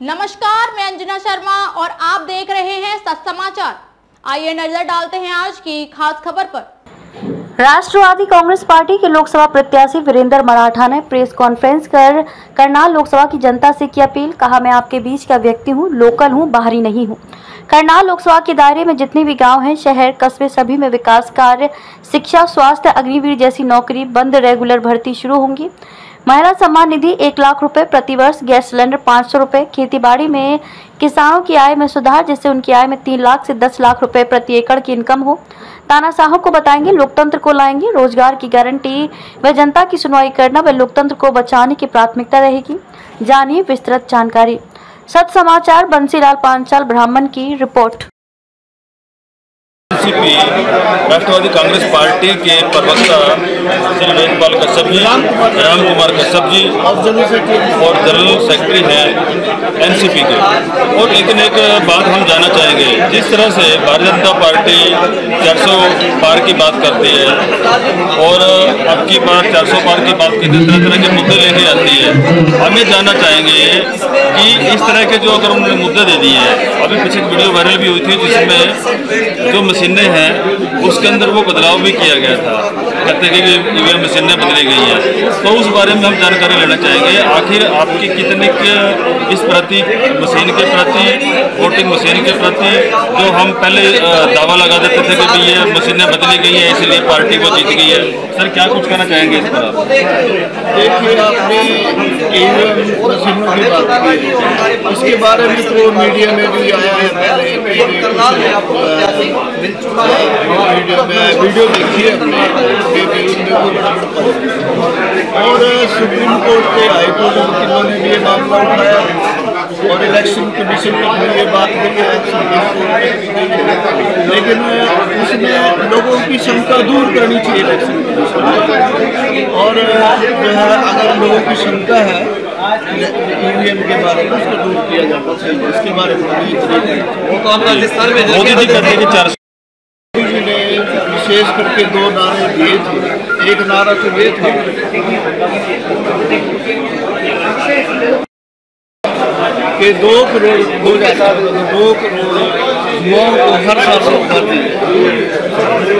नमस्कार, मैं अंजना शर्मा और आप देख रहे हैं सच समाचार। आइए नजर डालते हैं आज की खास खबर पर। राष्ट्रवादी कांग्रेस पार्टी के लोकसभा प्रत्याशी वीरेंद्र मराठा ने प्रेस कॉन्फ्रेंस कर करनाल लोकसभा की जनता से की अपील। कहा, मैं आपके बीच का व्यक्ति हूं, लोकल हूं, बाहरी नहीं हूं। करनाल लोकसभा के दायरे में जितने भी गांव हैं, शहर, कस्बे, सभी में विकास कार्य, शिक्षा, स्वास्थ्य, अग्निवीर जैसी नौकरी बंद, रेगुलर भर्ती शुरू होंगी। महिला सम्मान निधि 1 लाख रुपए प्रति वर्ष, गैस सिलेंडर 500 रुपए, खेती बाड़ी में किसानों की आय में सुधार जिससे उनकी आय में 3 लाख से 10 लाख रुपए प्रति एकड़ की इनकम हो। तानाशाहों को बताएंगे, लोकतंत्र को लाएंगे, रोजगार की गारंटी व जनता की सुनवाई करना व लोकतंत्र को बचाने की प्राथमिकता रहेगी। जानिए विस्तृत जानकारी। सच समाचार बंसीलाल पांचाल ब्राह्मण की रिपोर्ट। एनसीपी राष्ट्रवादी कांग्रेस पार्टी के प्रवक्ता श्री वेदपाल कश्यप जी, राम कुमार कश्यप जी और जनरल सेक्रेटरी हैं एनसीपी के। और लेकिन एक बात हम जानना चाहेंगे, जिस तरह से भारतीय जनता पार्टी 400 पार की बात करती है और अब की बार 400 पार की बात करती है, तरह तरह के मुद्दे लेके आती है। हम ये जानना चाहेंगे कि इस तरह के जो अगर उन्होंने मुद्दे दे दिए हैं, अभी पीछे वीडियो वायरल भी हुई थी जिसमें जो मशीनें हैं उसके अंदर वो बदलाव भी किया गया था, कहते हैं कि ईवीएम मशीनें बदली गई हैं। तो उस बारे में हम जानकारी लेना चाहेंगे। आखिर आपकी कितने इस प्रति मशीन के प्रति, वोटिंग मशीन के प्रति जो हम पहले दावा लगा देते थे कि भाई ये मशीनें बदली गई हैं इसलिए पार्टी वो जीत गई है, सर क्या कुछ कहना चाहेंगे इस पर? देखिए, आपने ईवीएम मशीनों की बात की, उसके बारे में तो मीडिया में भी आया है। पहले वीडियो देखिए अपने और सुप्रीम कोर्ट के हाईकोर्ट वकीलों ने भी ये मामला उठाया और इलेक्शन कमीशन तक में ये बात गई है, लेकिन उसमें लोगों की शंका दूर करनी चाहिए इलेक्शन कमीशन। और जो है अगर लोगों की शंका है ईवीएम के बारे में उसको दूर किया जाना चाहिए। इसके बारे में वो तो हम राजस्थान में मोदी जी कहते हैं कि 400 ने विशेष करके 2 नारे दिए थे। एक नारा तो ये था कि 2 करोड़ युवाओं को हर साल रोजगार दिए।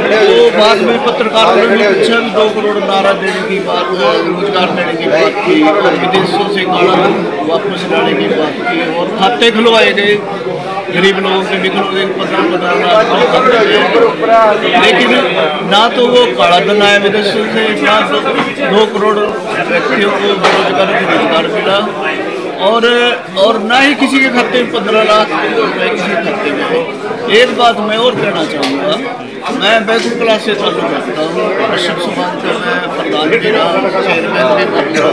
तो बाद में पत्रकारों ने भी पूछा 2 करोड़ नारा देने की बात, रोजगार देने की बात की, विदेशों से काला धन वापस लाने की बात की और खाते खुलवाए गए गरीब लोगों के भी, 15 लाख। लेकिन ना तो वो काला धन आया विदेशों से, ना तो 2 करोड़ व्यक्तियों को बेरोजगार को रोजगार मिला और ना ही किसी के खाते में 15 लाख रुपए किसी के खाते में। एक बात मैं और कहना चाहूँगा, मैं बैकुंठ क्लास से चालू करता हूँ, अशोक सुभान का मैं प्रधान भी रहा, चेयरमैन भी रहा।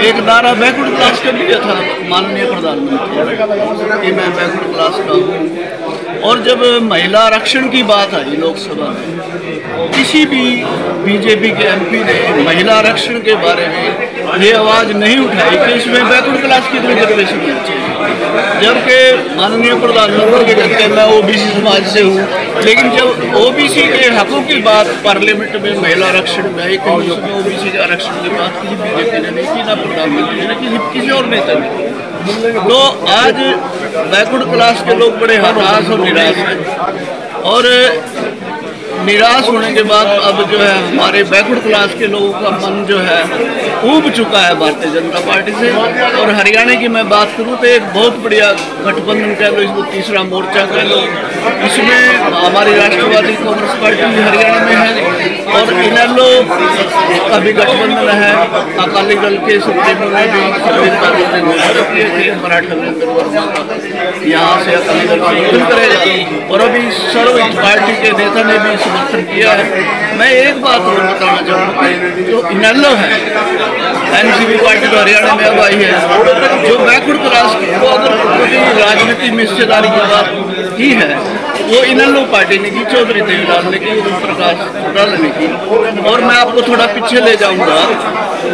एक नारा बैकुंठ क्लास का लिया था माननीय प्रधानमंत्री कि मैं बैकुंठ क्लास का हूँ। और जब महिला आरक्षण की बात आई लोकसभा में, किसी भी बीजेपी के एमपी ने महिला आरक्षण के बारे में ये आवाज़ नहीं उठाई कि इसमें बैकवर्ड क्लास की रिजर्वेशन होनी चाहिए। जबकि माननीय प्रधानमंत्री के कहते हैं मैं ओबीसी समाज से हूँ, लेकिन जब ओबीसी के हकों की बात पार्लियामेंट में महिला आरक्षण में आई, कहीं उसमें ओबीसी के आरक्षण की बात किसी बीजेपी ने नहीं की, ना प्रधानमंत्री ने, किसी और नेता ने। तो आज बैकवर्ड क्लास के लोग बड़े हताश और निराश हैं और निराश होने के बाद अब जो है हमारे बैकवर्ड क्लास के लोगों का मन जो है ऊब चुका है भारतीय जनता पार्टी से। और हरियाणा की मैं बात करूं तो एक बहुत बढ़िया गठबंधन कह लो, इसको तीसरा मोर्चा कह लो, इसमें हमारी राष्ट्रवादी कांग्रेस पार्टी हरियाणा में है और इनेलो का भी गठबंधन है। अकाली दल के सुप्रीमो ने भी मराठा यहाँ से अकाली दल समर्थन करेगा और अभी सर्वहित पार्टी के नेता ने भी समर्थन किया है। मैं एक बात और बताना चाहूँगा, जो इनेलो है एनसीपी पार्टी तो हरियाणा में अब आई है, जो बैकवर्ड क्लास को अगर राजनीति में हिस्सेदारी की बात की है वो इनेलो पार्टी ने की, चौधरी देवीलाल ने की, ओम प्रकाश चौटाला ने की। और मैं आपको थोड़ा पीछे ले जाऊंगा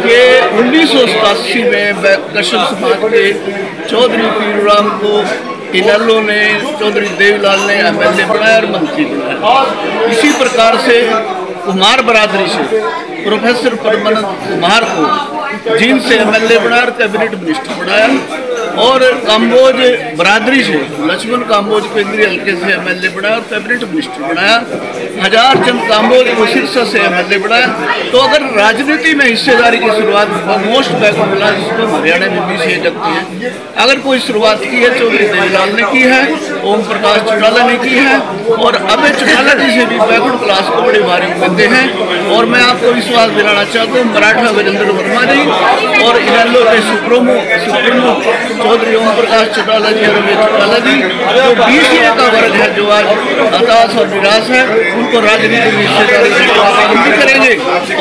कि 1987 में कश्यप समाज के चौधरी पीरूराम को इनेलो ने, चौधरी देवीलाल ने एमएलए बनाया और मंत्री बनाया। इसी प्रकार से कुमार बरादरी से प्रोफेसर परमानंद कुमार को जिनसे एमएलए बनाया और कैबिनेट मिनिस्टर बनाया और काम्बोज बरादरी से लक्ष्मण काम्बोज केंद्रीय हल्के से MLA बनाया और कैबिनेट मिनिस्टर बनाया। हजारचंद काम्बोज को सिरसा से MLA बनाया। तो अगर राजनीति में हिस्सेदारी की शुरुआत मोस्ट बैकवर्ड क्लास तो हरियाणा में भी से लगती है। अगर कोई शुरुआत की है चौधरी देवीलाल ने की है, ओम प्रकाश चौटाला ने की है और अभय चौटाला जी से भी बैकवर्ड क्लास को बड़ी भारी उम्मीदें हैं। और मैं आपको विश्वास दिलाना चाहता हूँ मराठा वीरेंद्र वर्मा जी और इनेलो के सुप्रीमो चौधरी ओम प्रकाश चौटाला जी और अभय चौटाला जी जो BCA का वर्ग है जो आज हताश और निराश है उनको राजनीति में हिस्सेदारी करेंगे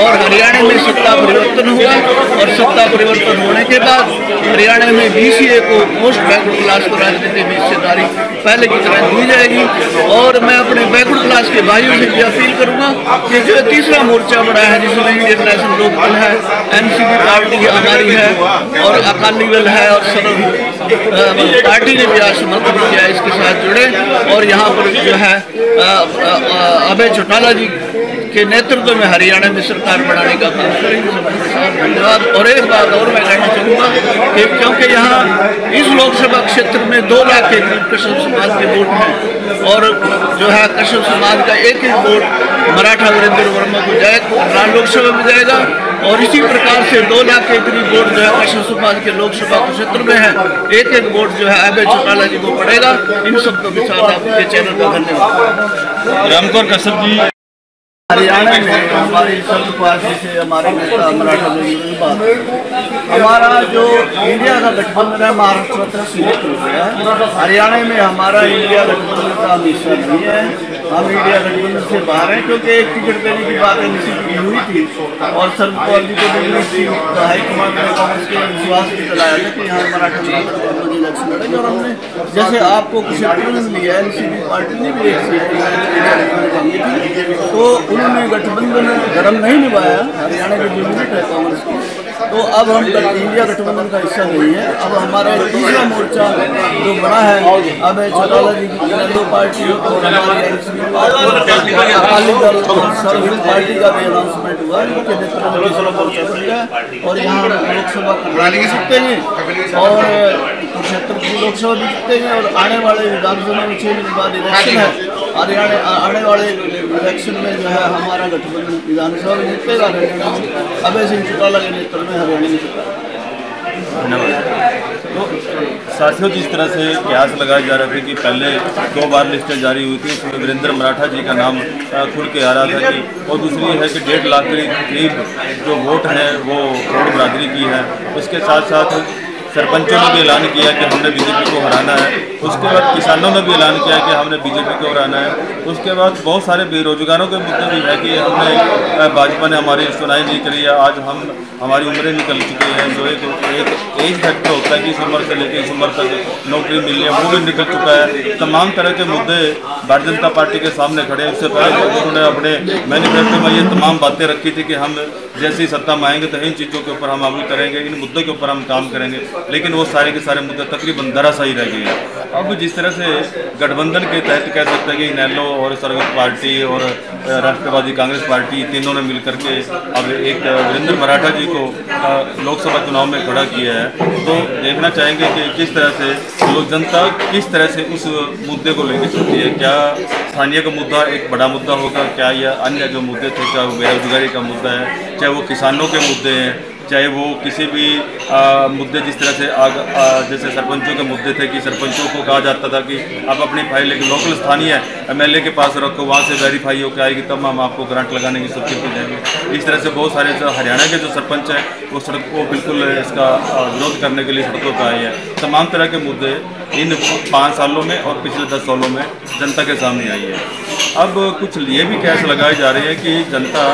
और हरियाणा में सत्ता परिवर्तन हुआ और सत्ता परिवर्तन होने के बाद हरियाणा में BCA को मोस्ट बैकवर्ड क्लास को राजनीति में हिस्सेदारी पहले की तरह दी जाएगी। और मैं अपने बैकवर्ड क्लास के भाइयों से भी अपील करूंगा कि जो तीसरा मोर्चा बना है जिसमें इंडियन नेशनल लोकदल है, NCP पार्टी हमारी है और अकाली दल है और सर्व पार्टी ने भी आज समर्थन किया इसके साथ जुड़े और यहाँ पर जो है अभय चौटाला जी के नेतृत्व में हरियाणा में सरकार बनाने का काम करेंगे। धन्यवाद। और एक बात और मैं कहना चाहूँगा कि क्योंकि यहाँ इस लोकसभा क्षेत्र में 2 लाख के करीब कश्यप समाज के वोट हैं और जो है कश्यप समाज का एक वोट मराठा वीरेंद्र वर्मा को जाएगा लोकसभा में जाएगा और इसी प्रकार से 2 लाख के करीब वोट जो है कश्यप समाज के लोकसभा क्षेत्र में है। एक वोट जो है अभय चौटाला जी को पड़ेगा। इन सबको विशाल आपके चैनल का धन्यवाद। रामकुमार कश्यप जी हरियाणा में हमारी सब पार्टी से हमारे नेता मराठा हमारा जो इंडिया का गठबंधन है महाराष्ट्र तक सीमित हो गया है। हरियाणा में हमारा इंडिया गठबंधन का हिस्सा नहीं है। हम इंडिया गठबंधन से बाहर हैं क्योंकि एक टिकट देने की बात NCP की हुई थी और शरद पवार जी को देनी थी। हाईकमान ने कांग्रेस के विश्वास भी दिलाया था कि यहाँ मराठा इलेक्शन लड़ेंगे और हमने जैसे आपको कुशेत्र में लिया NCP पार्टी ने भी एक सीट इंडिया गठबंधन की थी तो उन्होंने गठबंधन गरम नहीं निभाया। हरियाणा की जो यूनिट है कांग्रेस की तो अब हम इंडिया गठबंधन का हिस्सा नहीं है। अब हमारा दूसरा मोर्चा जो बड़ा है अभय चौटाला जी की इनेलो पार्टी और हमारी NCP अकाली दल और सर्व पार्टी का भी अनाउंसमेंट हुआ इनके नेतृत्व में और यहाँ लोकसभा प्रणाली भी सकते हैं और कुरुक्षेत्र की लोकसभा भी जीतते हैं और आने वाले विधानसभा में 6 महीने बाद इलेक्शन है। हरियाणा आने वाले इलेक्शन में जो है हमारा गठबंधन विधानसभा में जीतेगा। अभय सिंह चौटाला के नेतृत्व में हरियाणा में धन्यवाद। तो साथियों जिस तरह से कयास लगाए जा रहे थे कि पहले 2 बार लिस्टें जारी हुई थी उसमें वीरेंद्र मराठा जी का नाम खुल के आ रहा था कि और दूसरी है कि 1.5 लाख के करीब जो वोट हैं वो वोट बरादरी की है। उसके साथ साथ सरपंचों ने भी ऐलान किया कि हमने बीजेपी को हराना है। उसके बाद किसानों ने भी ऐलान किया कि हमने बीजेपी को हराना है। उसके बाद बहुत सारे बेरोजगारों के मुद्दे भी है कि हमने भाजपा ने हमारी सुनाई नहीं करी है। आज हम हमारी उम्रें निकल चुकी हैं जो एक एज फैक्टर होता है कि इस उम्र से लेकर इस उम्र तक नौकरी मिलनी है वो भी निकल चुका है। तमाम तरह के मुद्दे भारतीय जनता पार्टी के सामने खड़े। उससे पहले उन्होंने अपने मैनिफेस्टो में ये तमाम बातें रखी थी कि हम जैसी सत्ता में आएंगे तो इन चीज़ों के ऊपर हम अमल करेंगे, इन मुद्दों के ऊपर हम काम करेंगे। लेकिन वो सारे के सारे मुद्दे तकरीबन धराशायी रह गए हैं। अब जिस तरह से गठबंधन के तहत कह सकते हैं कि इनेलो और सर्वोच्च पार्टी और राष्ट्रवादी कांग्रेस पार्टी तीनों ने मिलकर के अब एक वीरेंद्र मराठा जी को लोकसभा चुनाव में खड़ा किया है। तो देखना चाहेंगे कि किस तरह से लोक जनता किस तरह से उस मुद्दे को लेकर चलती है। क्या स्थानीय का मुद्दा एक बड़ा मुद्दा होगा, क्या यह अन्य जो मुद्दे थे, चाहे वो बेरोजगारी का मुद्दा है, चाहे वो किसानों के मुद्दे हैं, चाहे वो किसी भी मुद्दे जिस तरह से जैसे सरपंचों के मुद्दे थे कि सरपंचों को कहा जाता था कि आप अपनी फाइल एक लोकल स्थानीय MLA के पास रखो, वहाँ से वेरीफाई होकर आएगी तब हम आपको ग्रांट लगाने की स्वीकृति देंगे। इस तरह से बहुत सारे जो हरियाणा के जो सरपंच हैं वो सड़क को बिल्कुल इसका विरोध करने के लिए सड़कों पर आए हैं। तमाम तरह के मुद्दे इन 5 सालों में और पिछले 10 सालों में जनता के सामने आई है। अब कुछ ये भी कयास लगाए जा रहे हैं कि जनता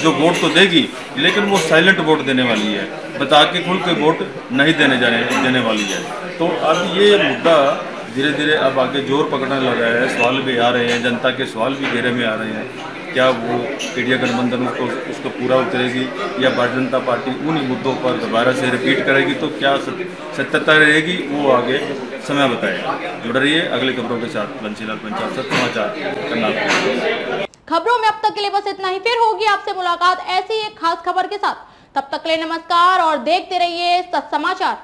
जो वोट तो देगी लेकिन वो साइलेंट वोट देने वाली है, बता के खुल के वोट नहीं देने वाली है। तो अब ये मुद्दा धीरे धीरे अब आगे जोर पकड़ने लगा है। सवाल भी आ रहे हैं, जनता के सवाल भी घेरे में आ रहे हैं। क्या वो इंडिया गठबंधन उसको पूरा उतरेगी या भारतीय जनता पार्टी उन्हीं मुद्दों पर दोबारा से रिपीट करेगी? तो क्या सत्यता रहेगी वो आगे समय बताएगा। जुड़ रही है अगली खबरों के साथ। बंसीलाल पंचाल, सत्य समाचार, करनाल। खबरों में अब तक के लिए बस इतना ही। फिर होगी आपसे मुलाकात ऐसी एक खास खबर के साथ। तब तक के लिए नमस्कार और देखते रहिए सत्य समाचार।